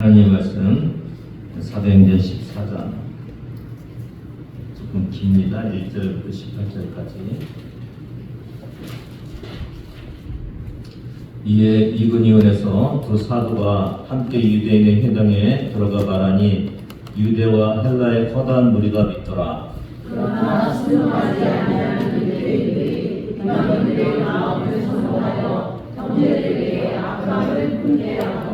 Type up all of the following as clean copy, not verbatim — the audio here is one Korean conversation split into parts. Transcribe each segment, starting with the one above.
하나님의 말씀 사도행전 14장 조금 깁니다. 1절부터 18절까지. 이에 이근이온에서 두 사도가 함께 유대인의 회당에 들어가 말하니 유대와 헬라의 허다한 무리가 믿더라. 그러나 순종하지 아니하는 유대인들이 그들의 마음을 선동하여 형제들에게 악함을 품게 하거늘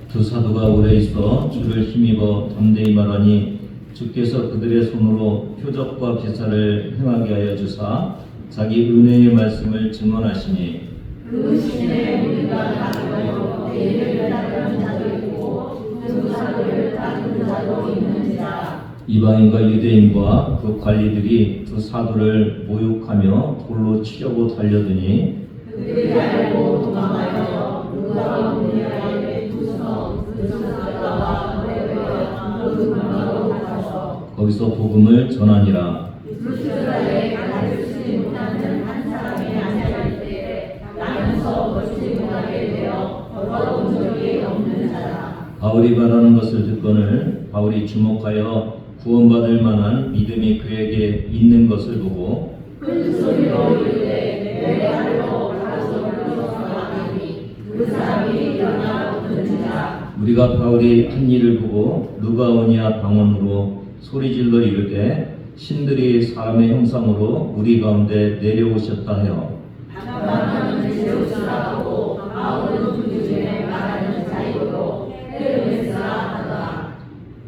두 사도가 오래 있어 주를 힘입어 담대히 말하니 주께서 그들의 손으로 표적과 기사를 행하게 하여 주사 자기 은혜의 말씀을 증언하시니 그 시내 우리가 다르고 내일을 따르는 자도 있고 그 사도를 따르는 자도 있는지라. 이방인과 유대인과 그 관리들이 두 사도를 모욕하며 돌로 치려고 달려드니 그들이 알고 도망하여 누가 문이라에 두서 그 사도가 노래하여 그 문으로 가서 거기서 복음을 전하니라. 루스드라에 알지 못하는 한 사람이 앉아있을 때에 나면서 걷지 못하게 되어 걸어온 적이 없는 자라. 바울이 말하는 것을 듣거늘 바울이 주목하여 구원받을 만한 믿음이 그에게 있는 것을 보고 큰 소리로 이르되 내가로 가서 불러서 하니 그 사람이 일어나 걷는지라. 우리가 바울이 한 일을 보고 누가 오냐 방언으로 소리질러 이르되 신들이 사람의 형상으로 우리 가운데 내려오셨다 하여 바나바는 제우스라고 바울은 그 중에 말하는 자이고 헤르메스라 하더라.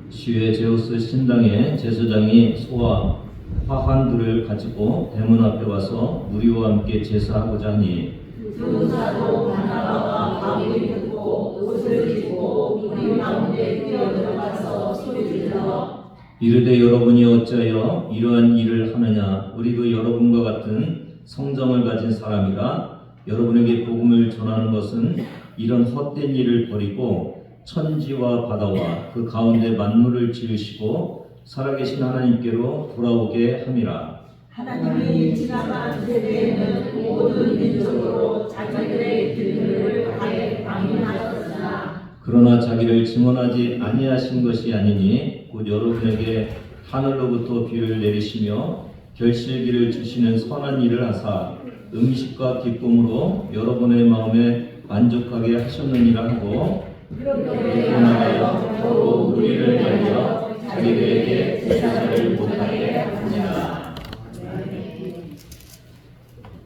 시외 제우스 신당의 제사장이 소와 화환들을 가지고 대문 앞에 와서 우리와 함께 제사하고자 하니 두 사도 바나바와 바울이 듣고 옷을 입고 우리 가운데 뛰어들어가서 소리질러 이르되 여러분이 어찌하여 이러한 일을 하느냐. 우리도 여러분과 같은 성정을 가진 사람이라 여러분에게 복음을 전하는 것은 이런 헛된 일을 버리고 천지와 바다와 그 가운데 만물을 지으시고 살아계신 하나님께로 돌아오게 함이라. 하나님이 지나간 세대에는 모든 민족으로 자기들의 길들을 아예 방임하셨으나 그러나 자기를 증언하지 아니하신 것이 아니니 곧 여러분에게 하늘로부터 비를 내리시며 결실기를 주시는 선한 일을 하사 음식과 기쁨으로 여러분의 마음에 만족하게 하셨느니라 하고 그렇게 하여 겨우 우리를 말려 자기들에게 제사를 못하게 하니라.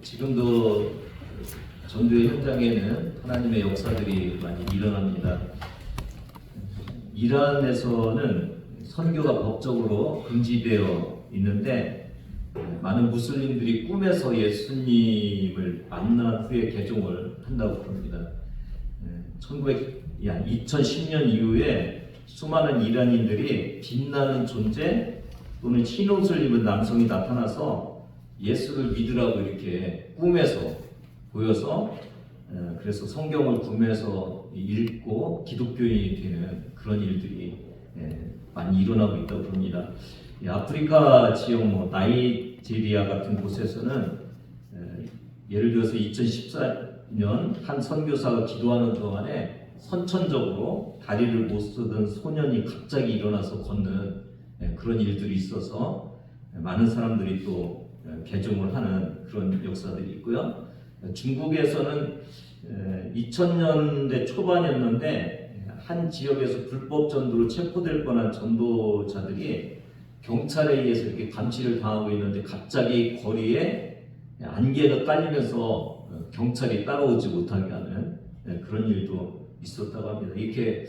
지금도 전도의 현장에는 하나님의 역사들이 많이 일어납니다. 이란에서는 선교가 법적으로 금지되어 있는데 많은 무슬림들이 꿈에서 예수님을 만난 후에 개종을 한다고 합니다. 2010년 이후에 수많은 이란인들이 빛나는 존재 또는 흰 옷을 입은 남성이 나타나서 예수를 믿으라고 이렇게 꿈에서 보여서 그래서 성경을 구매해서 읽고 기독교인이 되는 그런 일들이 많이 일어나고 있다고 봅니다. 아프리카 지역 나이지리아 같은 곳에서는 예를 들어서 2014년 한 선교사가 기도하는 동안에 선천적으로 다리를 못 쓰던 소년이 갑자기 일어나서 걷는 그런 일들이 있어서 많은 사람들이 또 개종을 하는 그런 역사들이 있고요. 중국에서는 2000년대 초반이었는데 한 지역에서 불법 전도로 체포될 뻔한 전도자들이 경찰에 의해서 이렇게 감시를 당하고 있는데 갑자기 거리에 안개가 깔리면서 경찰이 따라오지 못하게 하는 그런 일도 있었다고 합니다. 이렇게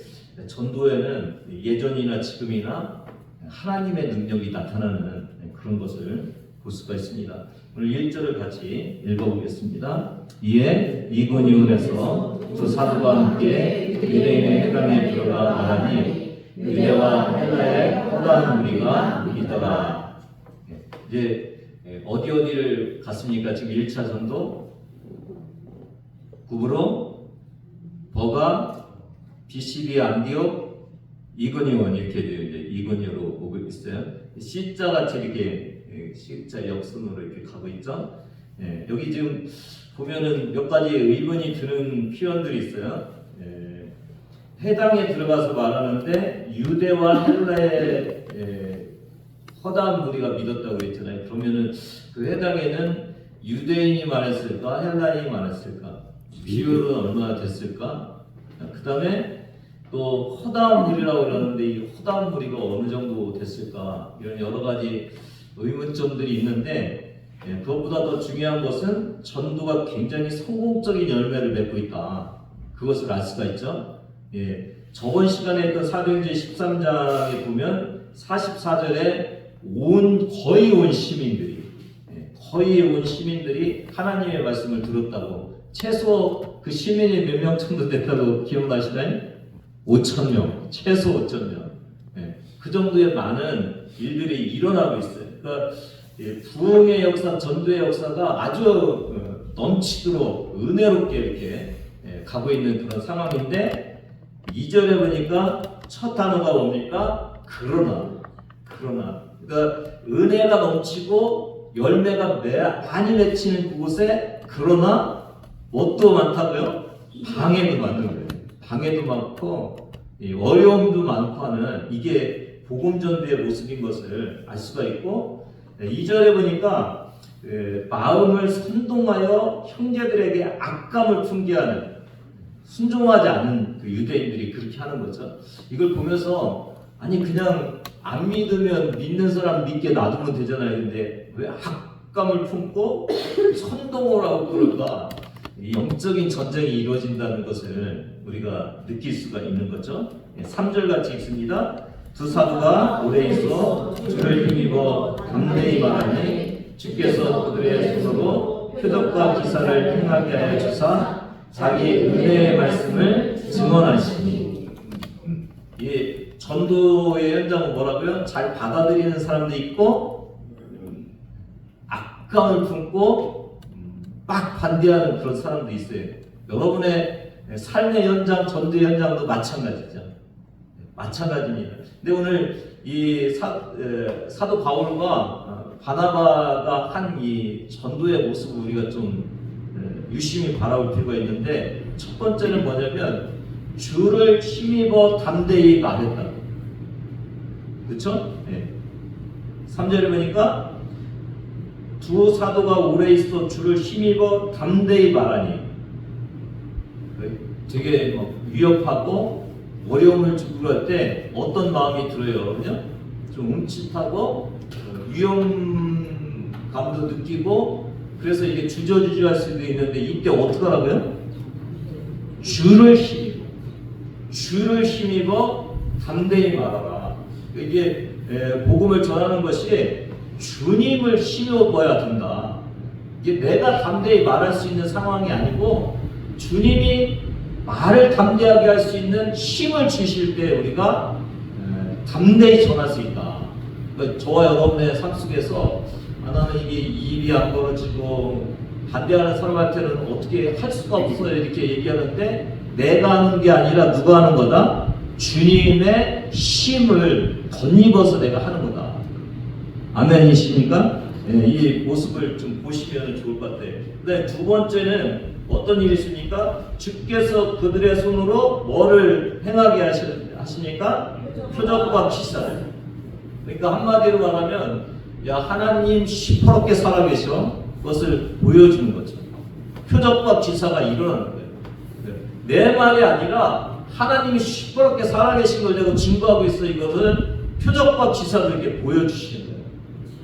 전도에는 예전이나 지금이나 하나님의 능력이 나타나는 그런 것을 볼 수가 있습니다. 오늘 1절을 같이 읽어보겠습니다. 이에 이고니온에서 두 사도와 함께 유대인의 회당에 들어가 말하니 유대와 헬라의 허다한 무리가 있더라. 이제 어디를 갔습니까? 지금 1차 전도 구브로, 버가, 비시디아, 안디옥, 이고니온 이렇게 돼요. 이제 이고니온으로 오고 있어요. C자 같이 이렇게 C자 역순으로 이렇게 가고 있죠. 여기 지금 보면은 몇 가지 의문이 드는 표현들이 있어요. 회당에 들어가서 말하는데 유대와 헬라의 허다한 무리가 믿었다고 했잖아요. 그러면은 그 회당에는 유대인이 많았을까, 헬라인이 많았을까, 비율은 얼마나 됐을까? 그 다음에 또 허다한 무리라고 그러는데 이 허다한 무리가 어느 정도 됐을까? 이런 여러 가지 의문점들이 있는데 그것보다 더 중요한 것은 전도가 굉장히 성공적인 열매를 맺고 있다. 그것을 알 수가 있죠. 저번 시간에 했던 사도행전 13장에 보면 44절에 거의 온 시민들이 하나님의 말씀을 들었다고. 최소 그 시민이 몇 명 정도 됐다고 기억나시나요? 5,000명, 최소 5,000명. 그 정도의 많은 일들이 일어나고 있어요. 그러니까 부흥의 역사, 전도의 역사가 아주 넘치도록 은혜롭게 이렇게 가고 있는 그런 상황인데 2절에 보니까 첫 단어가 뭡니까? 그러나. 그러니까 은혜가 넘치고 열매가 많이 맺히는 그곳에 그러나 뭣도 많다고요? 방해도 많은 거예요. 방해도 많고 어려움도 많고 하는 이게 복음전도의 모습인 것을 알 수가 있고 2절에 보니까 마음을 선동하여 형제들에게 악감을 품게 하는 순종하지 않은 그 유대인들이 그렇게 하는 거죠. 이걸 보면서 아니 그냥 안 믿으면 믿는 사람 믿게 놔두면 되잖아요. 근데 왜 악감을 품고 선동을 하고 그럴까? 영적인 전쟁이 이루어진다는 것을 우리가 느낄 수가 있는 거죠. 3절 같이 읽습니다. 두 사도가 오래 있어 주를 힘입어 담대히 말하니 주께서 그들의 손으로 표적과 기사를 행하게 하여 주사 자기 은혜의 말씀을 증언하시니. 이 전도의 현장은 뭐라고요? 잘 받아들이는 사람도 있고 악감을 품고 막 반대하는 그런 사람도 있어요. 여러분의 삶의 현장, 전도의 현장도 마찬가지죠. 마찬가지입니다. 근데 오늘 이 사도 바울과 바나바가 한 이 전도의 모습을 우리가 좀 유심히 바라볼 필요가 있는데 첫 번째는 뭐냐면 주를 힘입어 담대히 말했다. 그렇죠? 3절에 보니까 두 사도가 오래 있어 주를 힘입어 담대히 말하니. 되게 위협하고 어려움을 주고 할 때 어떤 마음이 들어요? 그냥 좀 움찔하고 위험감도 느끼고 그래서 이게 주저주저할 수도 있는데 이때 어떻게 하라고요? 주를 힘입어 담대히 말하라. 이게 복음을 전하는 것이 주님을 힘입어야 된다. 이게 내가 담대히 말할 수 있는 상황이 아니고 주님이 말을 담대하게 할 수 있는 힘을 주실 때 우리가 담대히 전할 수 있다. 그러니까 저와 여러분의 삶 속에서 나는 이게 입이 안 벌어지고 반대하는 사람한테는 어떻게 할 수가 없어요 이렇게 얘기하는데 내가 하는 게 아니라 누가 하는 거다? 주님의 힘을 덧입어서 내가 하는 거다. 아멘이십니까? 이 모습을 좀 보시면 좋을 것 같아요. 근데 두 번째는 어떤 일이 있습니까? 주께서 그들의 손으로 뭐를 행하게 하십니까? 표적과 기사를. 그러니까 한마디로 말하면 야 하나님 시퍼렇게 살아계셔. 그것을 보여주는 거죠. 표적과 기사가 일어나는 거예요. 내 말이 아니라 하나님이 시퍼렇게 살아계신 걸 내가 증거하고 있어. 이것을 표적과 기사를 이렇게 보여주시는 거예요.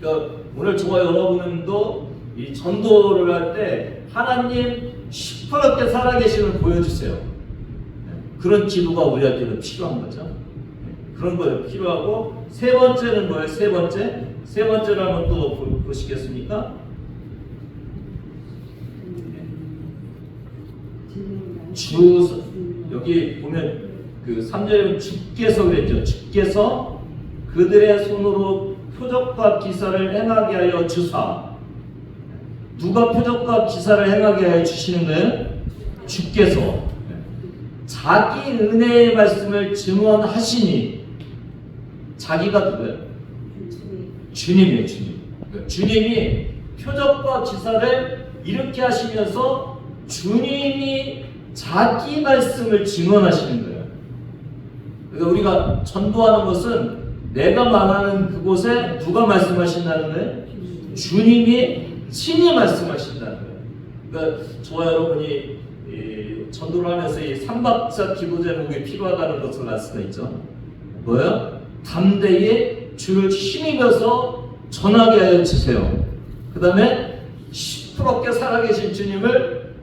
그러니까 오늘 저와 여러분도 이 전도를 할 때 하나님 시퍼렇게 살아계심을 보여주세요. 그런 기도가 우리한테는 필요한 거죠. 그런 거예요. 필요하고 세 번째는 뭐예요? 세 번째로 한번 또 보시겠습니까? 여기 보면 그 3절에 주께서 그랬죠. 주께서 그들의 손으로 표적과 기사를 행하게 하여 주사. 누가 표적과 기사를 행하게 하여 주시는 거예요? 주께서 자기 은혜의 말씀을 증언하시니. 자기가 누구예요? 주님이에요. 주님이 표적과 기사를 이렇게 하시면서 주님이 자기 말씀을 증언하시는 거예요. 그러니까 우리가 전도하는 것은 내가 말하는 그곳에 누가 말씀하신다는 거예요? 주님이 친히 말씀하신다는 거예요. 그러니까 저와 여러분이 전도를 하면서 이 3박자 기도 제목이 필요하다는 것을 알 수가 있죠. 뭐예요? 담대히 주를 힘입어서 전하게 하여 주세요. 그 다음에 시끄럽게 살아계신 주님을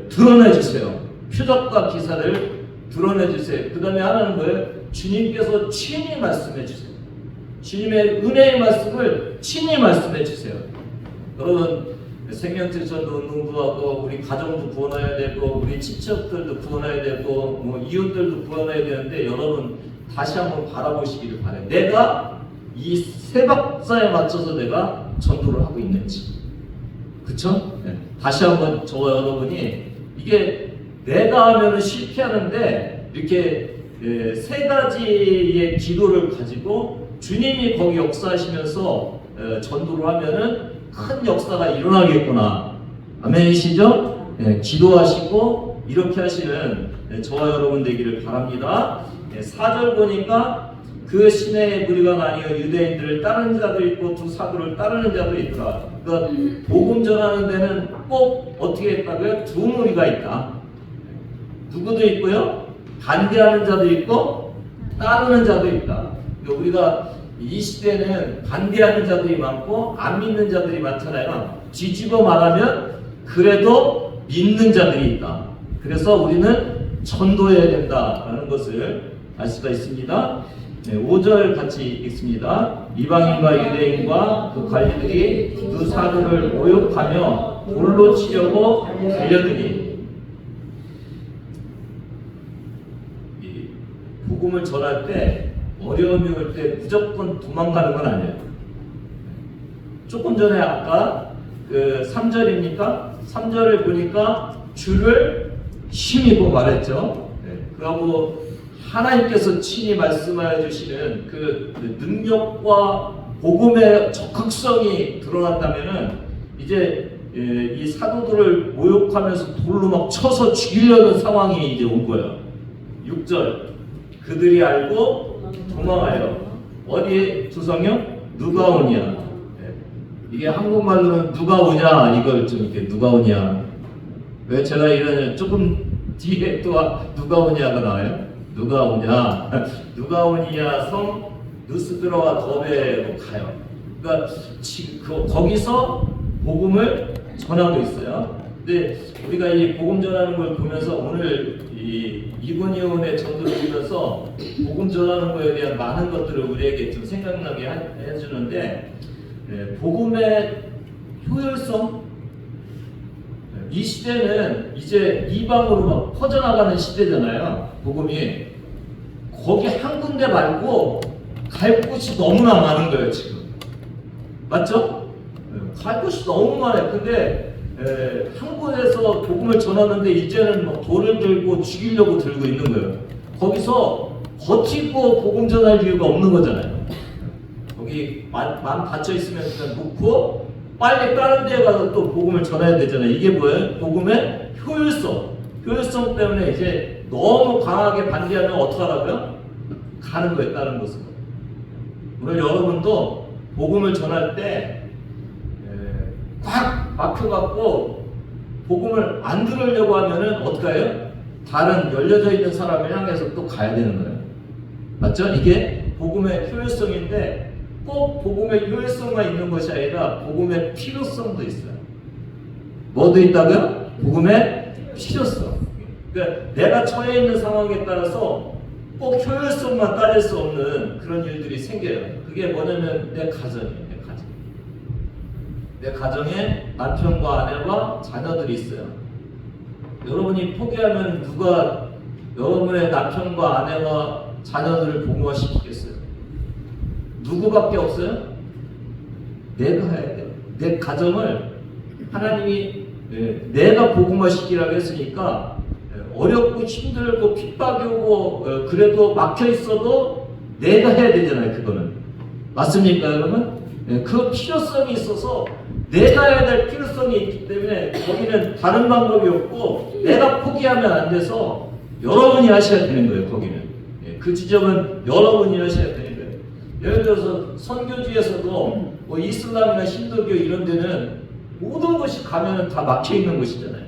드러내 주세요. 표적과 기사를 드러내 주세요. 그 다음에 하나는 뭐예요? 주님께서 친히 말씀해 주세요. 주님의 은혜의 말씀을 친히 말씀해 주세요. 여러분, 생명체 전도 운동도 하고 우리 가정도 구원해야 되고 우리 친척들도 구원해야 되고 뭐 이웃들도 구원해야 되는데 여러분 다시 한번 바라보시기를 바라요. 내가 이 세 박자에 맞춰서 내가 전도를 하고 있는지. 그쵸? 네. 다시 한번 저와 여러분이 이게 내가 하면은 실패하는데 이렇게 세 가지의 기도를 가지고 주님이 거기 역사하시면서 전도를 하면은 큰 역사가 일어나겠구나. 아멘이시죠? 네, 기도하시고 이렇게 하시는 저와 여러분 되기를 바랍니다. 4절 보니까 그 시내의 무리가 나뉘어 유대인들을 따르는 자도 있고 두 사도를 따르는 자도 있더라. 그러니까 복음 전하는 데는 꼭 어떻게 했다고요? 두 무리가 있다. 누구도 있고요. 반대하는 자도 있고 따르는 자도 있다. 그러니까 우리가 이 시대는 반대하는 자들이 많고 안 믿는 자들이 많잖아요. 뒤집어 말하면 그래도 믿는 자들이 있다. 그래서 우리는 전도해야 된다라는 것을 알 수가 있습니다. 5절 같이 읽습니다. 이방인과 유대인과 그 관리들이 그 사도를 모욕하며 돌로 치려고 달려드니. 복음을 전할 때 어려움이 올 때 무조건 도망가는 건 아니에요. 조금 전에 아까 그 3절입니까? 3절을 보니까 주를 힘입어 말했죠. 그리고 하나님께서 친히 말씀하여 주시는 그 능력과 복음의 적극성이 드러났다면은 이제 이 사도들을 모욕하면서 돌로 막 쳐서 죽이려는 상황이 이제 온 거예요. 6절 그들이 알고 도망하여 어디에 두성형? 누가 오냐. 이게 한국말로는 누가 오냐 이걸 좀 이렇게 누가 오냐. 왜 제가 이러냐 조금 뒤에 또 누가 오냐가 나와요. 누가 오냐. 누가 오냐 성 누스드라와 더베로 가요. 그러니까 거기서 복음을 전하고 있어요. 근데 우리가 이 복음 전하는 걸 보면서 오늘 이 이분이온의 전도를 보면서 복음 전하는 거에 대한 많은 것들을 우리에게 좀 생각나게 해주는데 복음의 효율성 이 시대는 이제 이방으로 막 퍼져나가는 시대잖아요. 복음이 거기 한 군데 말고 갈 곳이 너무나 많은 거예요 지금. 맞죠? 갈 곳이 너무 많아요. 근데 한 곳에서 복음을 전하는데 이제는 막 돌을 들고 죽이려고 들고 있는 거예요. 거기서 버티고 복음 전할 이유가 없는 거잖아요. 거기 마음 닫혀 있으면 그냥 놓고 빨리 다른 데에 가서 또 복음을 전해야 되잖아요. 이게 뭐예요? 복음의 효율성 때문에 이제 너무 강하게 반대하면 어떡하라고요? 가는 거예요, 다른 곳으로. 오늘 여러분도 복음을 전할 때 꽉 막혀갖고 복음을 안 들으려고 하면은 어떡해요? 다른 열려져 있는 사람을 향해서 또 가야 되는 거예요. 맞죠? 이게 복음의 효율성인데 꼭 복음의 효율성만 있는 것이 아니라 복음의 필요성도 있어요. 뭐도 있다고요? 복음의 필요성. 그러니까 내가 처해 있는 상황에 따라서 꼭 효율성만 따질 수 없는 그런 일들이 생겨요. 그게 뭐냐면 내 가정이에요. 내 가정에 남편과 아내와 자녀들이 있어요. 여러분이 포기하면 누가 여러분의 남편과 아내와 자녀들을 복무화시키겠어요? 누구밖에 없어요? 내가 해야 돼요. 내 가정을 하나님이 내가 복음화시키라고 했으니까 어렵고 힘들고 핍박이 오고 그래도 막혀 있어도 내가 해야 되잖아요. 그거는 맞습니까, 여러분? 그 필요성이 있어서 내가 해야 될 필요성이 있기 때문에 거기는 다른 방법이 없고 내가 포기하면 안 돼서 여러분이 하셔야 되는 거예요. 거기는 그 지점은 여러분이 하셔야 되는 거예요. 예를 들어서 선교지에서도 뭐 이슬람이나 힌두교 이런 데는 모든 것이 가면은 다 막혀 있는 곳이잖아요.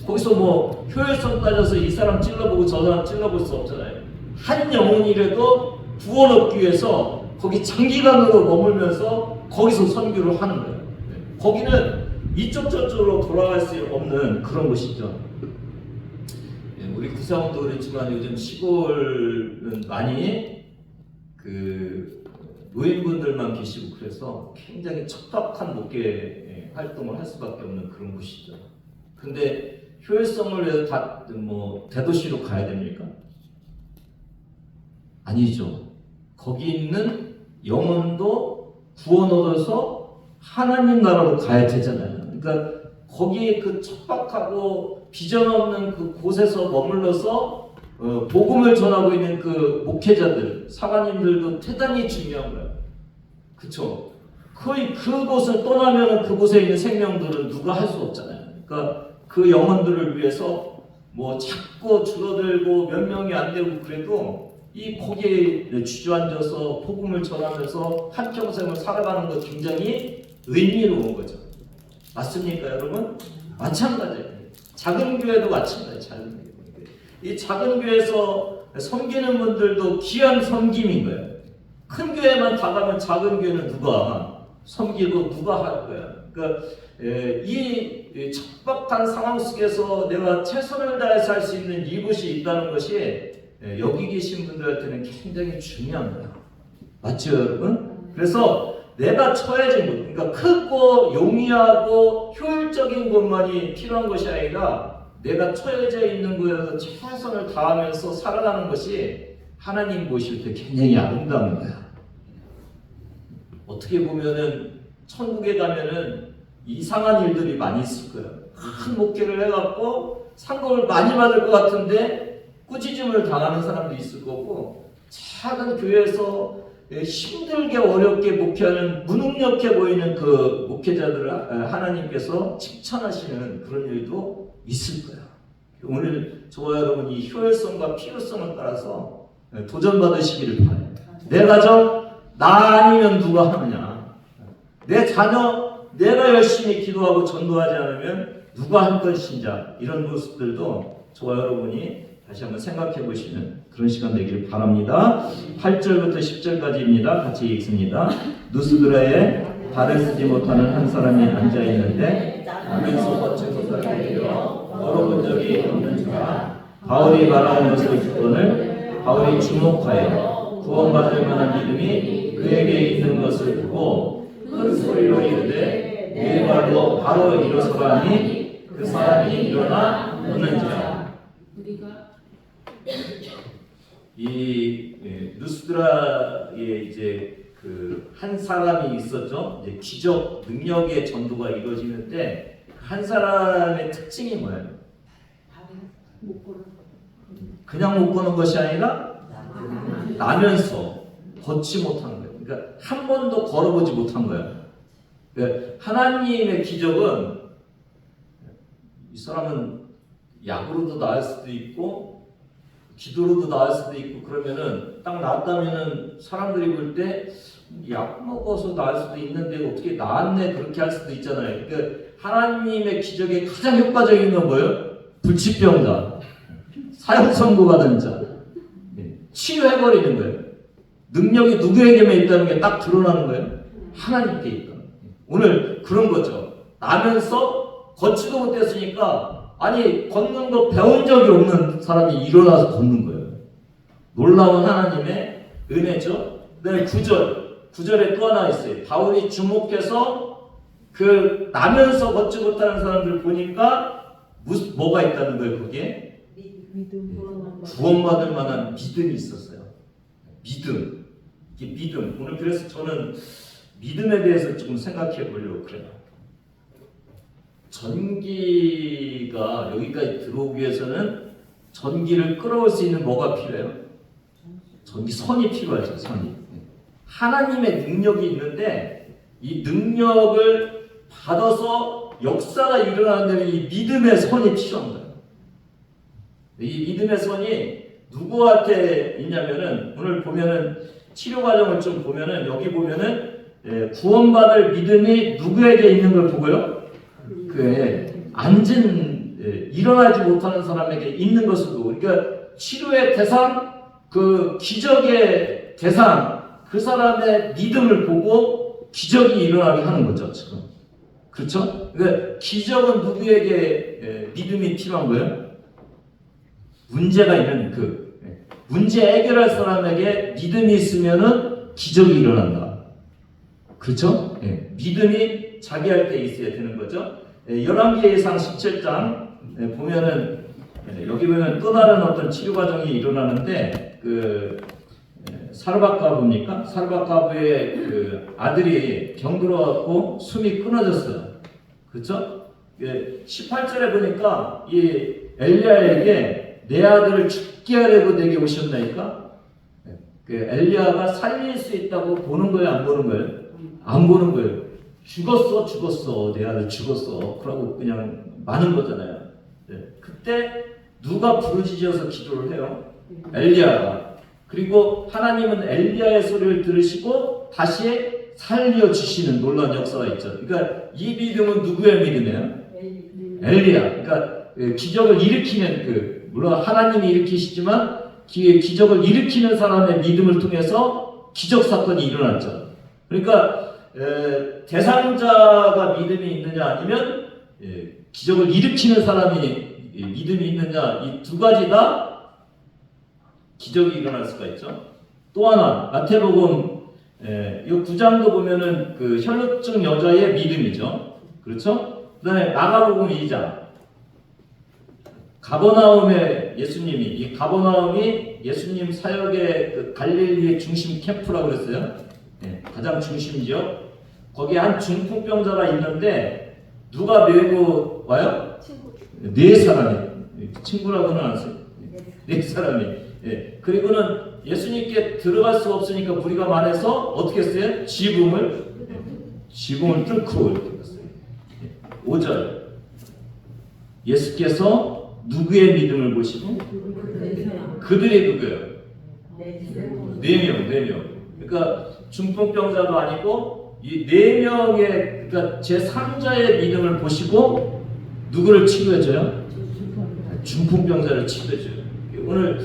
거기서 뭐 효율성 따져서 이 사람 찔러보고 저 사람 찔러볼 수 없잖아요. 한 영혼이라도 구원 얻기 위해서 거기 장기간으로 머물면서 거기서 선교를 하는 거예요. 거기는 이쪽 저쪽으로 돌아갈 수 없는 그런 곳이죠. 우리 구상원도 그랬지만 요즘 시골은 많이 그 노인분들만 계시고 그래서 굉장히 척박한 목회 활동을 할 수밖에 없는 그런 곳이죠. 근데 효율성을 위해서 다 뭐 대도시로 가야 됩니까? 아니죠. 거기 있는 영혼도 구원 얻어서 하나님 나라로 가야 되잖아요. 그러니까 거기에 그 척박하고 비전 없는 그 곳에서 머물러서 복음을 전하고 있는 그 목회자들, 사관님들도 대단히 중요한 거예요. 그렇죠? 거의 그곳을 떠나면 그곳에 있는 생명들은 누가 할 수 없잖아요. 그러니까 그 영혼들을 위해서 뭐 자꾸 줄어들고 몇 명이 안 되고 그래도 이 거기에 주저앉아서 복음을 전하면서 한평생을 살아가는 것 굉장히 의미로운 거죠. 맞습니까, 여러분? 마찬가지예요. 작은 교회도 마찬가지예요. 작은 교회. 이 작은 교회에서 섬기는 분들도 귀한 섬김인 거예요. 큰 교회만 다 가면 작은 교회는 누가 섬기고 누가 할 거야. 그러니까 이 척박한 상황 속에서 내가 최선을 다해서 할 수 있는 이곳이 있다는 것이 여기 계신 분들한테는 굉장히 중요한 거야. 맞죠, 여러분? 그래서 내가 처해진 곳, 그러니까 크고 용이하고 효율적인 것만이 필요한 것이 아니라 내가 처해져 있는 곳에서 최선을 다하면서 살아가는 것이 하나님 보실 때 굉장히 아름다운 거야. 어떻게 보면은 천국에 가면은 이상한 일들이 많이 있을 거예요. 큰 목회를 해갖고 상급을 많이 받을 것 같은데 꾸짖음을 당하는 사람도 있을 거고, 작은 교회에서 힘들게 어렵게 목회하는 무능력해 보이는 그 목회자들을 하나님께서 칭찬하시는 그런 일도 있을 거야. 오늘 저와 여러분 이 효율성과 필요성을 따라서 도전받으시기를 바라요. 내 가정 나 아니면 누가 하느냐, 내 자녀 내가 열심히 기도하고 전도하지 않으면 누가 할 것인가, 이런 모습들도 저와 여러분이 다시 한번 생각해 보시는 그런 시간 되기를 바랍니다. 8절부터 10절까지입니다. 같이 읽습니다. 누스드라에 발을 쓰지 못하는 한 사람이 앉아 있는데 나면서 거친 소사를 들여 걸어본 적이 없는 자가 바울이 말하는 것을 듣거늘 바울이 주목하여 구원받을 만한 믿음이 그에게 있는 것을 보고 큰 소리로 이르되 내 말로 바로 일어서라니 그 사람이 일어나 묻는지라. 이 누스드라에 이제 그 한 사람이 있었죠. 이제 기적 능력의 전도가 이루어지는데 한 사람의 특징이 뭐예요? 그냥 못 거는 것이 아니라 나면서 걷지 못한 거예요. 그러니까 한 번도 걸어보지 못한 거예요. 그러니까 하나님의 기적은 이 사람은 약으로도 나을 수도 있고 기도로도 나을 수도 있고, 그러면은 딱 나았다면은 사람들이 볼 때 약 먹어서 나을 수도 있는데 어떻게 나았네 그렇게 할 수도 있잖아요. 그러니까 하나님의 기적에 가장 효과적인 건 뭐예요? 불치병자, 사형 선고받은 자, 치유해버리는 거예요. 능력이 누구에게만 있다는 게 딱 드러나는 거예요. 하나님께 있다. 오늘 그런 거죠. 나면서 걷지도 못했으니까, 아니 걷는 거 배운 적이 없는 사람이 일어나서 걷는 거예요. 놀라운 하나님의 은혜죠. 네, 9절에 또 하나 있어요. 바울이 주목해서 그 나면서 걷지 못하는 사람들 보니까 뭐가 있다는 거예요. 거기에 구원받을 만한 믿음이 있었어요. 믿음. 이게 믿음. 오늘 그래서 저는 믿음에 대해서 조금 생각해 보려고 그래요. 전기가 여기까지 들어오기 위해서는 전기를 끌어올 수 있는 뭐가 필요해요? 전기선이 필요하죠. 선이. 하나님의 능력이 있는데 이 능력을 받아서 역사가 일어나는 데는 이 믿음의 선이 필요한 거예요. 이 믿음의 선이 누구한테 있냐면은 오늘 보면은 치료 과정을 좀 보면은 여기 보면은 구원받을 믿음이 누구에게 있는 걸 보고요. 그 앉은 일어나지 못하는 사람에게 있는 것을 보고, 그러니까 치료의 대상, 그 기적의 대상, 그 사람의 믿음을 보고 기적이 일어나게 하는 거죠, 지금. 그렇죠? 그러니까 기적은 누구에게 믿음이 필요한 거예요? 문제가 있는 문제 해결할 사람에게 믿음이 있으면은 기적이 일어난다. 그렇죠? 믿음이 자기할 때 있어야 되는 거죠. 열왕기상 17장 보면은 여기 보면 또 다른 어떤 치료 과정이 일어나는데 사르밧가브입니까? 사르밧가브의 그 아들이 병들어갖고 숨이 끊어졌어요. 그렇죠? 18절에 보니까 이 엘리야에게 내 아들을 죽게 하려고 내게 오셨나이까? 엘리야가 살릴 수 있다고 보는 거예요, 안 보는 거예요? 안 보는 거예요. 죽었어, 내 아들 죽었어. 그러고 그냥 마는 거잖아요. 그때 누가 부르짖어서 기도를 해요? 엘리야가. 그리고 하나님은 엘리야의 소리를 들으시고 다시 살려주시는 놀라운 역사가 있죠. 그러니까 이 믿음은 누구의 믿음이에요? 엘리야. 그러니까 기적을 일으키는 물론 하나님이 일으키시지만 기적을 일으키는 사람의 믿음을 통해서 기적 사건이 일어났죠. 그러니까 대상자가 믿음이 있느냐 아니면 기적을 일으키는 사람이 믿음이 있느냐, 이 두 가지 다 기적이 일어날 수가 있죠. 또 하나 마태복음 이 9장도 보면은 그 혈루증 여자의 믿음이죠. 그렇죠? 그다음에 마가복음 2장 가버나움의 예수님이, 이 가버나움이 예수님 사역의 그 갈릴리의 중심 캠프라고 그랬어요. 가장 중심 지역. 거기에 한 중풍병자가 있는데 누가 메고 와요? 네 사람이. 친구라고는 안 써요. 네 사람이. 그리고는 예수님께 들어갈 수가 없으니까 무리가 많아서 어떻게 했어요? 지붕을 뚫고 이렇게 했어요. 5절. 예수께서 누구의 믿음을 보시고? 그들이 누구예요? 4명. 그러니까 중풍병자도 아니고 이 4명의 그러니까 제3자의 믿음을 보시고 누구를 치료해줘요? 중풍병자를 치료해줘요. 오늘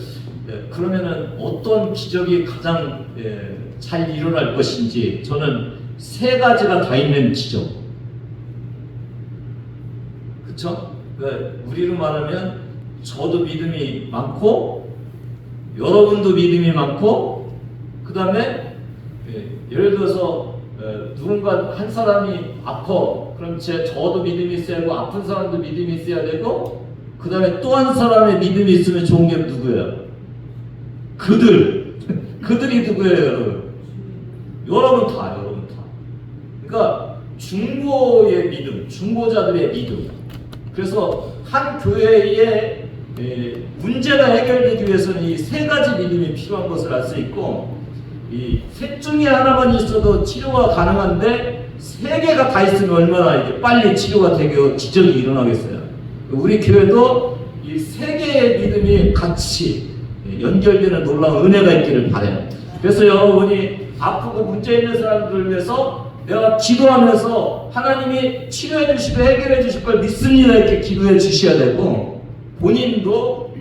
그러면은 어떤 기적이 가장 잘 일어날 것인지 저는 3가지가 다 있는 기적. 그렇죠? 우리로 말하면 저도 믿음이 많고 여러분도 믿음이 많고 그 다음에 예를 들어서 누군가 한 사람이 아파. 그럼 저도 믿음이 있어야 되고 아픈 사람도 믿음이 있어야 되고 그 다음에 또 한 사람의 믿음이 있으면 좋은 게 누구예요? 그들이 누구예요, 여러분? 여러분 다. 그러니까 중보의 믿음, 중보자들의 믿음. 그래서 한 교회의 문제가 해결되기 위해서는 이 3가지 믿음이 필요한 것을 알 수 있고, 이 셋 중에 하나만 있어도 치료가 가능한데 3개가 다 있으면 얼마나 이제 빨리 치료가 되고 기적이 일어나겠어요. 우리 교회도 이 3개의 믿음이 같이 연결되는 놀라운 은혜가 있기를 바라요. 그래서 여러분이 아프고 문제 있는 사람들을 위해서 내가 기도하면서 하나님이 치료해 주시고 해결해 주실 걸 믿습니다 이렇게 기도해 주셔야 되고, 본인도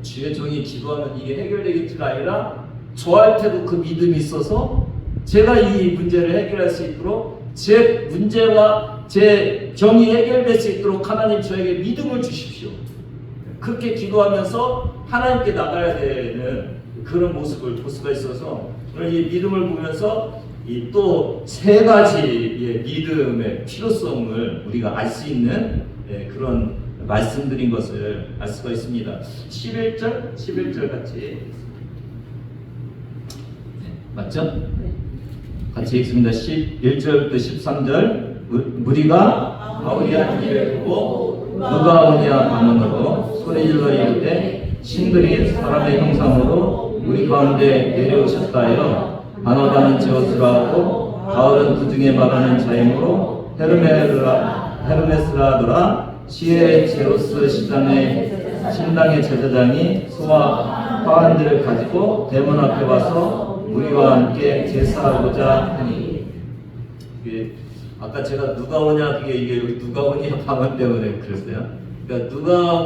주의 종이 기도하면 이게 해결되겠지가 아니라 저할 때도 그 믿음이 있어서 제가 이 문제를 해결할 수 있도록 제 문제와 제 병이 해결될 수 있도록 하나님 저에게 믿음을 주십시오. 그렇게 기도하면서 하나님께 나가야 되는 그런 모습을 볼 수가 있어서 오늘 이 믿음을 보면서 이 또 3가지의 믿음의 필요성을 우리가 알 수 있는 그런 말씀드린 것을 알 수가 있습니다. 11절 같이 맞죠? 같이 읽습니다. 11절부터 13절. 무리가 아우리한 길을 보고 누가 오냐 방문으로 소리질러 이르되 신들이 사람의 형상으로 우리 가운데 내려오셨다 하여 바나바는 제우스라 하고 바울은 그 중에 말하는 자이므로 헤르메스라더라 시의 제우스 시장의 신당의 제사장이 소와 화환들을 가지고 대문 앞에 와서 우리와 함께 제사하고자 하니. 아까 제가 누가 오냐 이게 여기 누가 오냐 방언 때문에 그랬어요. 그러니까 누가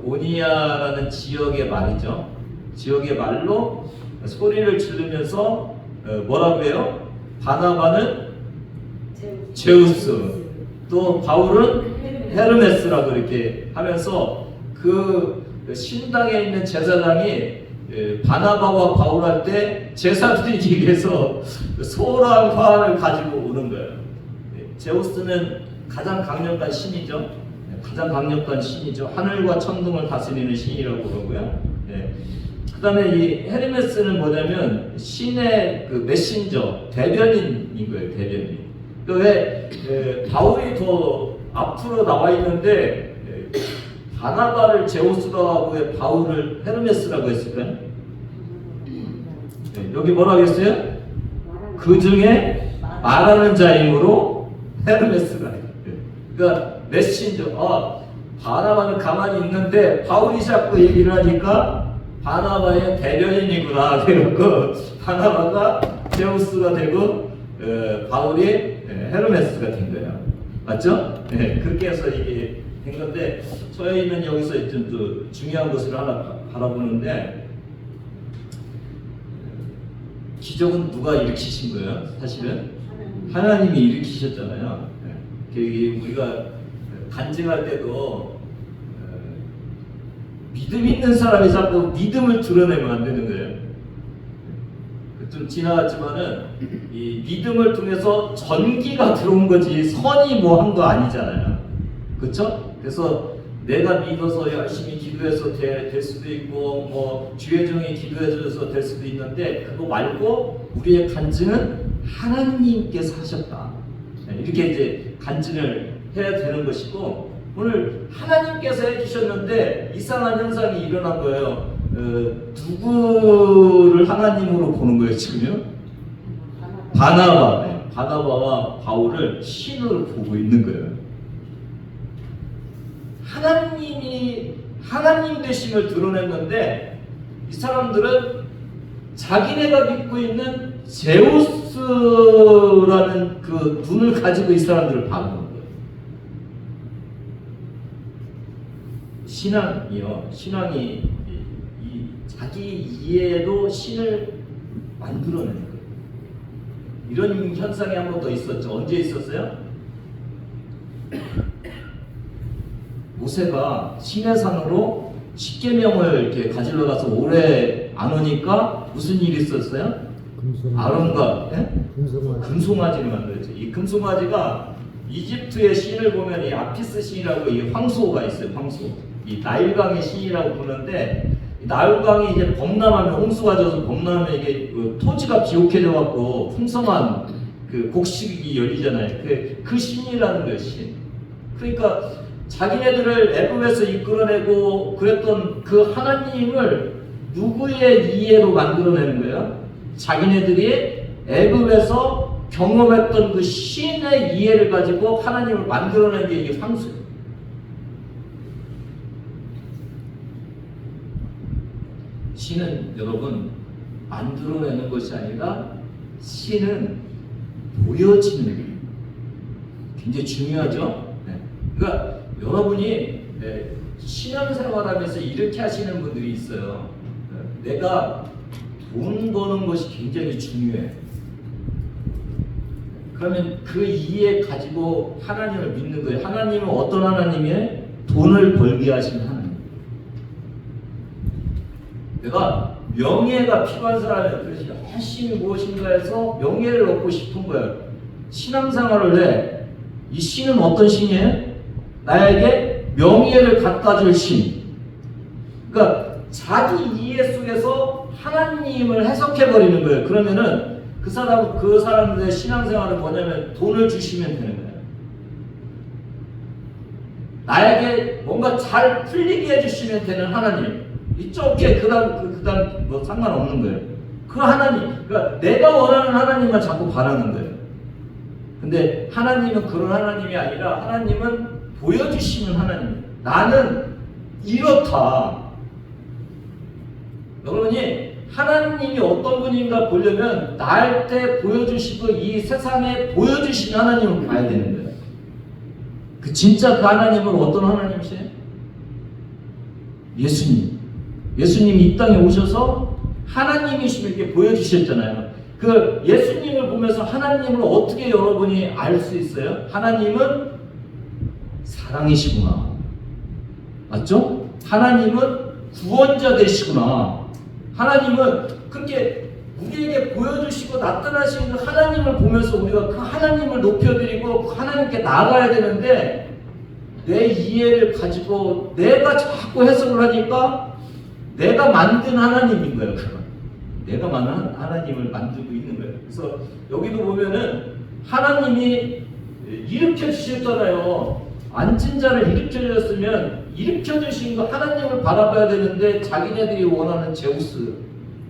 오니야라는 지역의 말이죠. 지역의 말로 소리를 지르면서 뭐라고 해요? 바나바는 제우스, 또 바울은 헤르메스라고 이렇게 하면서 그 신당에 있는 제사장이 바나바와 바울 할 때 제사 드리기 위해서 소랑 화환을 가지고 오는 거예요. 제우스는 가장 강력한 신이죠. 가장 강력한 신이죠. 하늘과 천둥을 다스리는 신이라고 그러고요. 그 다음에 이 헤르메스는 뭐냐면 신의 그 메신저, 대변인인 거예요. 대변인. 그러니까 왜 바울이 더 앞으로 나와 있는데 바나바를 제우스라고 하고 왜 바울을 헤르메스라고 했을까요? 여기 뭐라고 했어요? 그 중에 말하는 자이므로 헤르메스라. 그러니까 메신저. 바나바는 가만히 있는데 바울이 자꾸 얘기를 하니까 바나바의 대변인이구나. 그래서 바나바가 제우스가 되고 바울이 헤르메스가 된 거예요. 맞죠? 그렇게 해서 이게 된 건데 저희는 여기서 좀 또 중요한 것을 하나 바라보는데 기적은 누가 일으키신 거예요? 사실은 하나님이 일으키셨잖아요. 우리가 간증할 때도 믿음 있는 사람이 자꾸 믿음을 드러내면 안 되는 거예요. 좀 지나갔지만은 이 믿음을 통해서 전기가 들어온 거지 선이 뭐 한 거 아니잖아요. 그렇죠? 그래서 내가 믿어서 열심히 기도해서 될 수도 있고 뭐 주의종이 기도해줘서 될 수도 있는데 그거 말고 우리의 간증은 하나님께서 하셨다. 이렇게 이제 간증을 해야 되는 것이고 오늘 하나님께서 해주셨는데 이상한 현상이 일어난 거예요. 누구를 하나님으로 보는 거예요 지금요? 바나바와 바울을 신으로 보고 있는 거예요. 하나님이 하나님 되심을 드러냈는데 이 사람들은 자기네가 믿고 있는 제우스라는 그 눈을 가지고 이 사람들을 바라보는 거예요. 신앙이 자기 이해로 신을 만들어내는 거예요. 이런 현상이 한 번 더 있었죠. 언제 있었어요? 모세가 시내산으로 십계명을 이렇게 가지러 가서 오래 안 오니까 무슨 일이 있었어요? 아론과 금송아지를 만들었죠. 이 금송아지가 이집트의 신을 보면 이 아피스 신이라고 이 황소가 있어요. 황소. 이 나일강의 신이라고 부르는데 나일강이 이제 범람하면 홍수가 져서 범람하면 이게 토지가 비옥해져 갖고 풍성한 그 곡식이 열리잖아요. 그 신이라는 거예요. 신. 그러니까 자기네들을 애굽에서 이끌어내고 그랬던 그 하나님을 누구의 이해로 만들어내는 거예요? 자기네들이 애굽에서 경험했던 그 신의 이해를 가지고 하나님을 만들어낸 게 이게 황소예요. 신은 여러분 만들어내는 것이 아니라 신은 보여지는 거예요. 굉장히 중요하죠? 그러니까 여러분이 신앙생활하면서 이렇게 하시는 분들이 있어요. 내가 돈 버는 것이 굉장히 중요해. 그러면 그 이해 가지고 하나님을 믿는 거예요. 하나님은 어떤 하나님이에요? 돈을 벌게 하신 하나님. 내가 명예가 필요한 사람이에요. 그래서 열심히 무엇인가 해서 명예를 얻고 싶은 거예요. 신앙생활을 해. 이 신은 어떤 신이에요? 나에게 명예를 갖다 줄 신. 그러니까 자기 이해 속에서 하나님을 해석해 버리는 거예요. 그러면은 그 사람들의 신앙생활은 뭐냐면 돈을 주시면 되는 거예요. 나에게 뭔가 잘 풀리게 해주시면 되는 하나님. 이쪽에 그다음 뭐 상관없는 거예요. 그 하나님, 그러니까 내가 원하는 하나님만 자꾸 바라는 거예요. 근데 하나님은 그런 하나님이 아니라 하나님은 보여주시는 하나님. 나는 이렇다. 여러분이 하나님이 어떤 분인가 보려면 날 때 보여주시고 이 세상에 보여주신 하나님을 봐야 되는 거예요. 그 진짜 그 하나님은 어떤 하나님이세요? 예수님. 예수님이 이 땅에 오셔서 하나님이심을 이렇게 보여주셨잖아요. 그 예수님을 보면서 하나님을 어떻게 여러분이 알 수 있어요? 하나님은 사랑이시구나. 맞죠? 하나님은 구원자 되시구나. 하나님은 그렇게 우리에게 보여주시고 나타나시는 하나님을 보면서 우리가 그 하나님을 높여드리고 그 하나님께 나아가야 되는데 내 이해를 가지고 내가 자꾸 해석을 하니까 내가 만든 하나님인 거예요. 내가 만든 하나님을 만들고 있는 거예요. 그래서 여기도 보면은 하나님이 일으켜 주셨잖아요. 앉은 자를 일으켜 주셨으면 일으켜 주신 거 하나님을 바라봐야 되는데 자기네들이 원하는 제우스,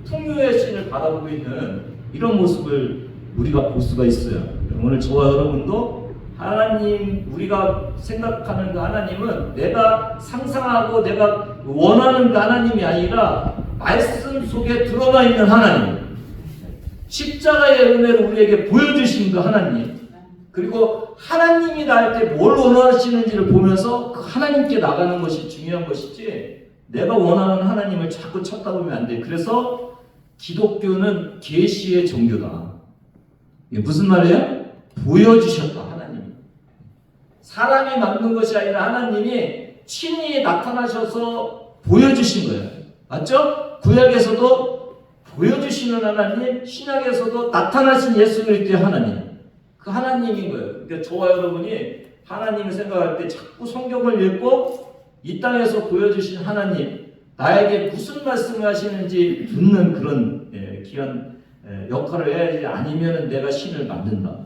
풍요의 신을 바라보고 있는 이런 모습을 우리가 볼 수가 있어요. 오늘 저와 여러분도 하나님, 우리가 생각하는 그 하나님은 내가 상상하고 내가 원하는 그 하나님이 아니라 말씀 속에 들어가 있는 하나님, 십자가의 은혜를 우리에게 보여주신 그 하나님, 그리고 하나님이 나한테 뭘 원하시는지를 보면서 그 하나님께 나가는 것이 중요한 것이지 내가 원하는 하나님을 자꾸 찾다 보면 안 돼. 그래서 기독교는 계시의 종교다. 이게 무슨 말이에요? 보여주셨다, 하나님이. 사람이 만든 것이 아니라 하나님이 친히 나타나셔서 보여주신 거예요. 맞죠? 구약에서도 보여주시는 하나님, 신약에서도 나타나신 예수 그리스도의 하나님. 그 하나님인 거예요. 그러니까 저와 여러분이 하나님을 생각할 때 자꾸 성경을 읽고 이 땅에서 보여주신 하나님, 나에게 무슨 말씀을 하시는지 듣는 그런 귀한 역할을 해야지. 아니면 내가 신을 만든다.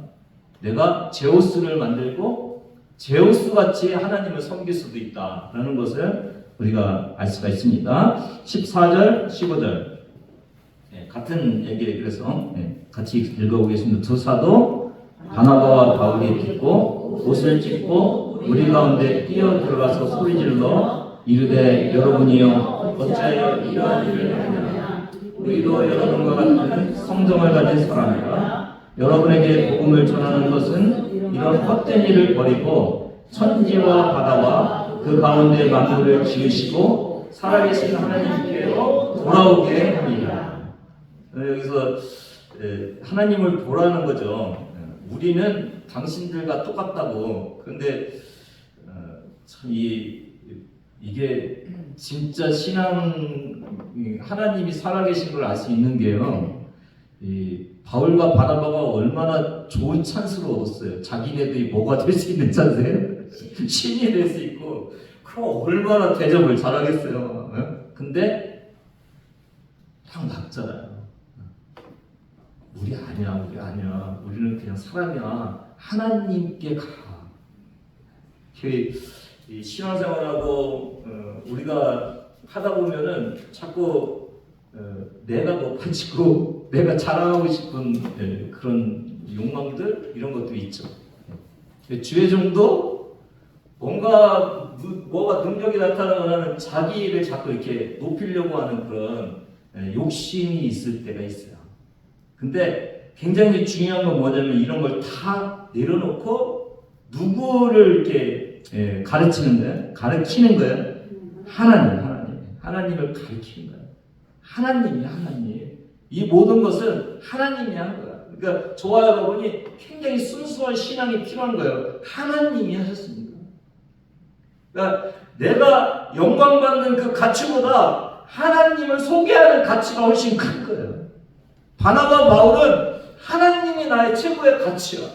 내가 제우스를 만들고 제우스같이 하나님을 섬길 수도 있다라는 것을 우리가 알 수가 있습니다. 14절, 15절 같은 얘기를 그래서 같이 읽어보겠습니다. 두 사도 바나바와 바울이 듣고 옷을 찢고 우리 가운데 뛰어 들어가서 소리질러 이르되 여러분이여 어찌하여 이러한 일을 하느냐. 우리도 여러분과 같은 성정을 가진 사람이라. 여러분에게 복음을 전하는 것은 이런 헛된 일을 버리고 천지와 바다와 그 가운데 만물을 지으시고 살아계신 하나님께로 돌아오게 합니다. 여기서 하나님을 보라는 거죠. 우리는 당신들과 똑같다고. 그런데 참 이게 진짜 신앙, 하나님이 살아계신 걸 알 수 있는 게요. 바울과 바나바가 얼마나 좋은 찬스를 얻었어요. 자기네들이 뭐가 될 수 있는 찬스예요? 신이 될 수 있고. 그럼 얼마나 대접을 잘하겠어요. 근데 딱 낙잖아요. 우리 아니야. 우리는 그냥 사람이야. 하나님께 가. 이 신앙생활하고 우리가 하다 보면은 자꾸 내가 높아지고 내가 자랑하고 싶은 그런 욕망들 이런 것도 있죠. 주의 종도 뭐가 능력이 나타나면 자기를 자꾸 이렇게 높이려고 하는 그런 욕심이 있을 때가 있어요. 근데 굉장히 중요한 건 뭐냐면 이런 걸 다 내려놓고 누구를 이렇게 가르치는 거예요? 가르치는 거예요? 하나님을 가르치는 거예요. 하나님. 이 모든 것은 하나님이 한 거야. 그러니까 저와 여러분이 굉장히 순수한 신앙이 필요한 거예요. 하나님이 하셨습니다. 그러니까 내가 영광받는 그 가치보다 하나님을 소개하는 가치가 훨씬 큰 거예요. 바나바 바울은 하나님이 나의 최고의 가치야.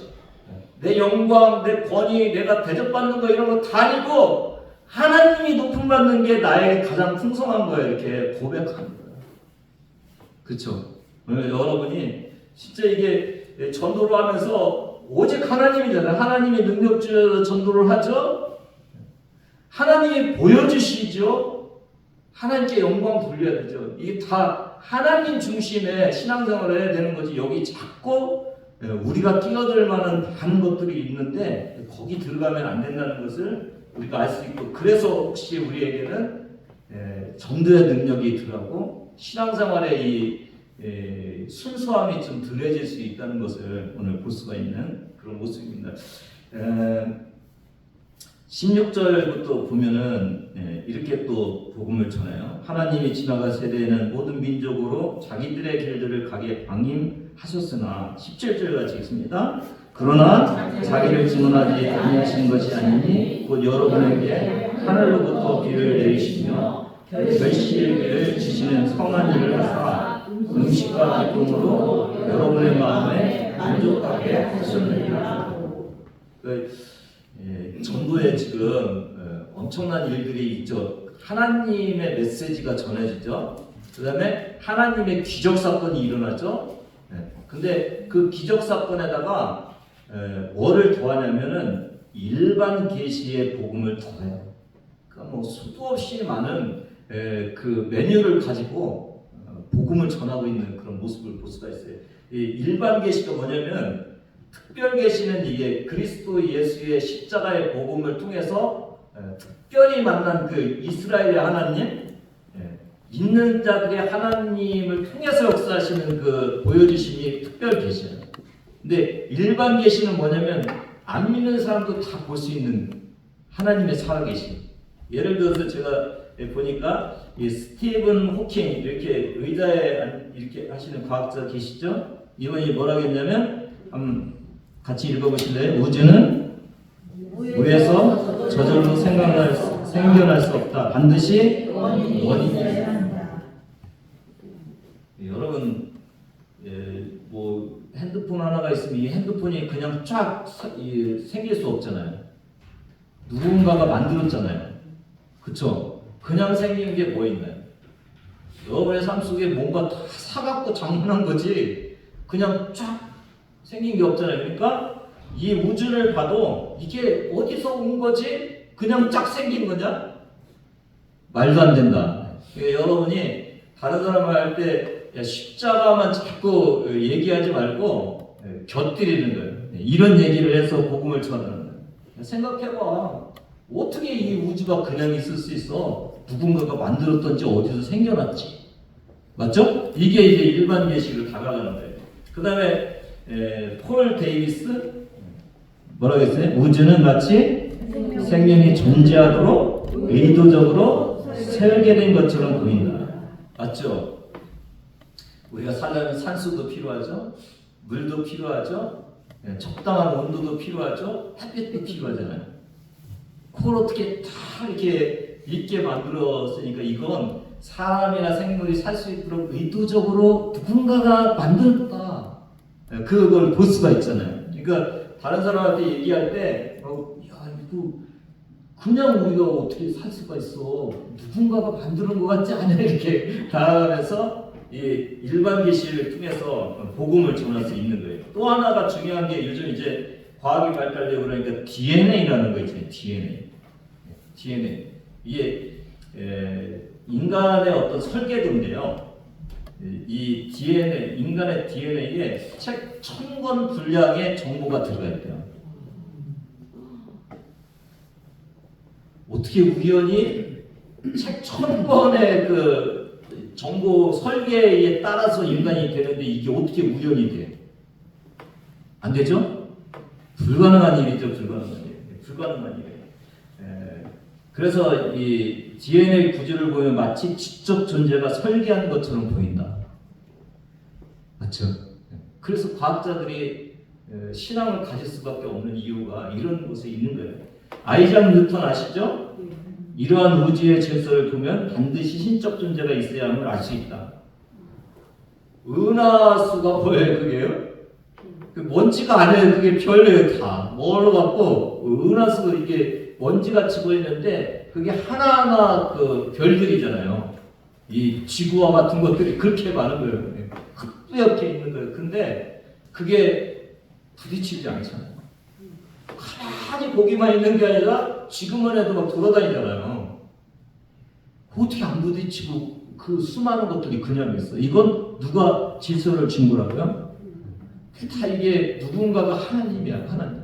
내 영광, 내 권위, 내가 대접받는 거 이런 거 다 아니고 하나님이 높임 받는 게 나에게 가장 풍성한 거예요. 이렇게 고백하는 거예요. 그렇죠? 여러분이 진짜 이게 전도를 하면서 오직 하나님이잖아요. 하나님이 능력주여서 전도를 하죠. 하나님이 보여주시죠. 하나님께 영광 돌려야 되죠. 이게 다 하나님 중심의 신앙생활을 해야 되는 거지. 여기 자꾸 우리가 끼어들 만한 많은 것들이 있는데 거기 들어가면 안 된다는 것을 우리가 알 수 있고, 그래서 혹시 우리에게는 전도의 능력이 덜하고 신앙생활의 이 순수함이 좀 덜해질 수 있다는 것을 오늘 볼 수가 있는 그런 모습입니다. 16절부터 보면은 이렇게 또 복음을 전해요. 하나님이 지나간 세대에는 모든 민족으로 자기들의 길들을 가게 방임하셨으나 17절 같이 읽습니다. 그러나 자기를 증언하지 아니하신 것이 아니니 곧 여러분에게 하늘로부터 비를 내리시며 멸시의 비를 주시는 성한 일을 하사 음식과 기쁨으로 여러분의 마음에 만족하게 하셨느니라. 전도에 지금 엄청난 일들이 있죠. 하나님의 메시지가 전해지죠. 그 다음에 하나님의 기적 사건이 일어나죠. 근데 그 기적 사건에다가 뭐를 더하냐면은 일반 계시의 복음을 더해요. 그러니까 뭐 수도 없이 많은 그 메뉴를 가지고 복음을 전하고 있는 그런 모습을 볼 수가 있어요. 이 일반 계시가 뭐냐면 특별 계시는 이게 그리스도 예수의 십자가의 복음을 통해서 특별히 만난 그 이스라엘의 하나님, 있는 자들의 하나님을 통해서 역사하시는 그 보여주심이 특별 계시예요. 근데 일반 계시는 뭐냐면 안 믿는 사람도 다 볼 수 있는 하나님의 살아계심. 예를 들어서 제가 보니까 이 스티븐 호킹 이렇게 의자에 이렇게 하시는 과학자 계시죠? 이분이 뭐라고 했냐면 같이 읽어보실래요? 우주는 무에서 저절로 생겨날 수 없다. 반드시 원인이 있다. 여러분, 뭐 핸드폰 하나가 있으면 이 핸드폰이 그냥 쫙 생길 수 없잖아요. 누군가가 만들었잖아요. 그쵸? 그냥 생긴 게 뭐 있나요? 여러분의 삶 속에 뭔가 다 사갖고 장만한 거지 그냥 쫙 생긴 게 없잖아요. 그러니까 이 우주를 봐도 이게 어디서 온 거지? 그냥 쫙 생긴 거냐? 말도 안 된다. 여러분이 다른 사람을 할 때 십자가만 자꾸 얘기하지 말고 곁들이는 거예요. 이런 얘기를 해서 복음을 전하는 거예요. 생각해봐. 어떻게 이 우주가 그냥 있을 수 있어? 누군가가 만들었던지 어디서 생겨났지. 맞죠? 이게 이제 일반 계시로 다가가는 거예요. 그 다음에 폴 데이비스 뭐라고 했어요? 우주는 마치 생명이 존재하도록 의도적으로 설계된 것처럼 보인다. 맞죠? 우리가 살려면 산소도 필요하죠. 물도 필요하죠. 적당한 온도도 필요하죠. 햇빛도 필요하잖아요. 그걸 어떻게 다 이렇게 있게 만들었으니까 이건 사람이나 생물이 살 수 있도록 의도적으로 누군가가 만들었다. 그걸 볼 수가 있잖아요. 그러니까 다른 사람한테 얘기할 때, 야 이거 그냥 우리가 어떻게 살 수가 있어? 누군가가 만드는 것 같지 않냐 이렇게 다하면서 이 일반 계시를 통해서 복음을 전할 수 있는 거예요. 또 하나가 중요한 게 요즘 이제 과학이 발달되고 그러니까 DNA라는 거 있잖아요. DNA. 이게 인간의 어떤 설계도인데요. 이 DNA, 인간의 DNA에 책 1000권 분량의 정보가 들어가 있대요. 어떻게 우연히 책 1000권의 그 정보 설계에 따라서 인간이 되는데 이게 어떻게 우연이 돼? 안 되죠? 불가능한 일이죠. 불가능한 일이에요. 그래서 이 DNA 구조를 보면 마치 지적 존재가 설계한 것처럼 보인다. 맞죠? 그래서 과학자들이 신앙을 가질 수밖에 없는 이유가 이런 곳에 있는 거예요. 아이작 뉴턴 아시죠? 이러한 우주의 질서를 보면 반드시 신적 존재가 있어야 함을 알 수 있다. 은하수가 뭐예요? 그게요? 그 먼지가 아니에요. 그게 별이에요. 다 뭘로 갖고 은하수가 이게 먼지같이 보이는데 그게 하나하나 그 별들이잖아요. 이 지구와 같은 것들이 그렇게 많은 거예요. 뿌옇게 있는 거예요. 근데 그게 부딪히지 않잖아요. 가만히 보기만 있는 게 아니라 지금만 해도 막 돌아다니잖아요. 어떻게 안 부딪히고 그 수많은 것들이 그냥 있어. 이건 누가 질서를 준 거라고요? 다 이게 누군가가 하나님이야. 하나님.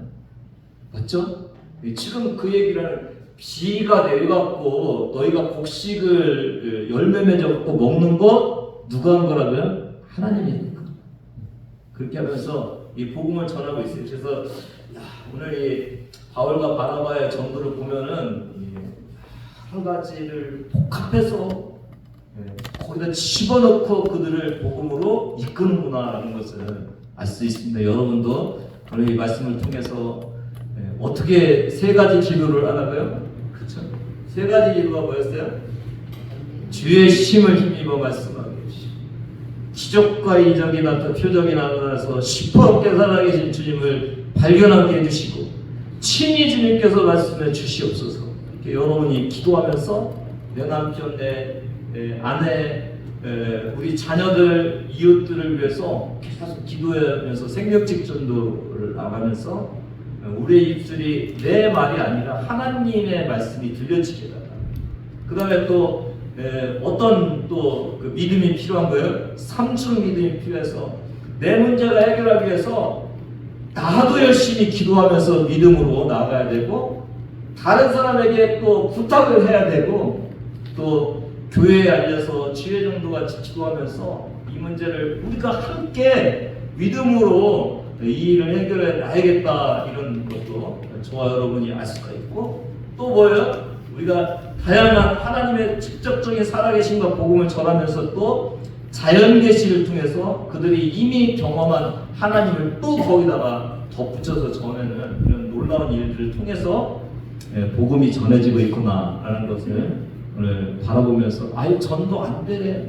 맞죠? 지금 그 얘기를 비가 내려갖고 너희가 곡식을 열매 맺어갖고 먹는 거 누가 한 거라고요? 하나님이니까. 그렇게 하면서 이 복음을 전하고 있어요. 그래서 오늘 이 바울과 바나바의 전도를 보면은 한 가지를 복합해서 거기다 집어넣고 그들을 복음으로 이끄는구나라는 것을 알 수 있습니다. 여러분도 오늘 이 말씀을 통해서 어떻게 세 가지 기도를 하나봐요? 그렇죠? 세 가지 기도가 뭐였어요? 주의 힘을 힘입어 말씀하게 해주시고 기적과 이적이 나타 표적이 나타나서 시퍼렇게 살아계신 주님을 발견하게 해주시고 친히 주님께서 말씀해 주시옵소서. 이렇게 여러분이 기도하면서 내 남편, 내 아내, 우리 자녀들, 이웃들을 위해서 계속 기도하면서 생명직 전도를 나가면서 우리의 입술이 내 말이 아니라 하나님의 말씀이 들려지게 하다. 그 다음에 또 어떤 또 그 믿음이 필요한 거예요? 삼중 믿음이 필요해서 내 문제가 해결하기 위해서 나도 열심히 기도하면서 믿음으로 나아가야 되고 다른 사람에게 또 부탁을 해야 되고 또 교회에 알려서 지혜 정도같이 기도하면서 이 문제를 우리가 함께 믿음으로 이 일을 해결해 놔야겠다 이런 것도 저와 여러분이 알 수가 있고 또 뭐예요? 우리가 다양한 하나님의 직접적인 살아계신과 복음을 전하면서 또 자연계시를 통해서 그들이 이미 경험한 하나님을 또 거기다가 덧붙여서 전하는 이런 놀라운 일들을 통해서 복음이 전해지고 있구나라는 것을 오늘 바라보면서 아유 전도 안 되네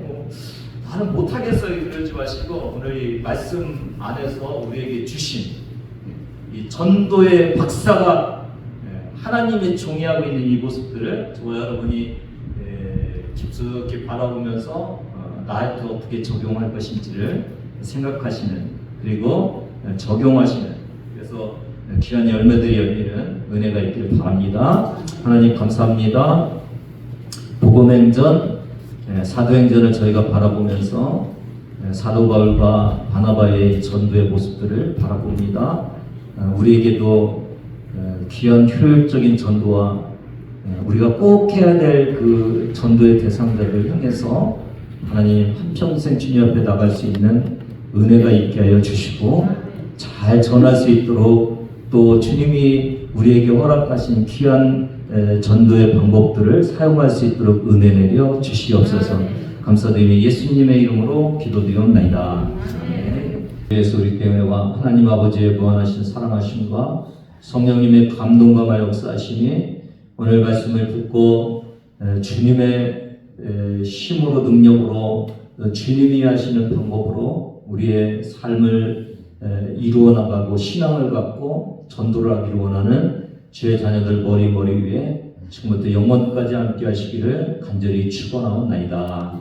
나는 못하겠어 이러지 마시고 오늘 이 말씀 안에서 우리에게 주신 이 전도의 박사가 하나님의 종이하고 있는 이 모습들을 저와 여러분이 깊숙이 바라보면서 나한테 어떻게 적용할 것인지를 생각하시는 그리고 적용하시는 그래서 귀한 열매들이 열리는 은혜가 있기를 바랍니다. 하나님 감사합니다. 복음행전 사도행전을 저희가 바라보면서 사도 바울과 바나바의 전도의 모습들을 바라봅니다. 우리에게도 귀한 효율적인 전도와 우리가 꼭 해야 될 그 전도의 대상자를 향해서 하나님 한평생 주님 앞에 나갈 수 있는 은혜가 있게 하여 주시고 잘 전할 수 있도록 또 주님이 우리에게 허락하신 귀한 전도의 방법들을 사용할 수 있도록 은혜 내려 주시옵소서. 감사드리며 예수님의 이름으로 기도드리옵나이다. 예수 우리 때문에와 하나님 아버지의 무한하신 사랑하심과 성령님의 감동과 역사하심이 오늘 말씀을 듣고 주님의 힘으로 능력으로 주님이 하시는 방법으로 우리의 삶을 이루어 나가고 신앙을 갖고 전도를 하기를 원하는 주의 자녀들 머리 위에 지금부터 영원까지 함께 하시기를 간절히 축원하옵나이다.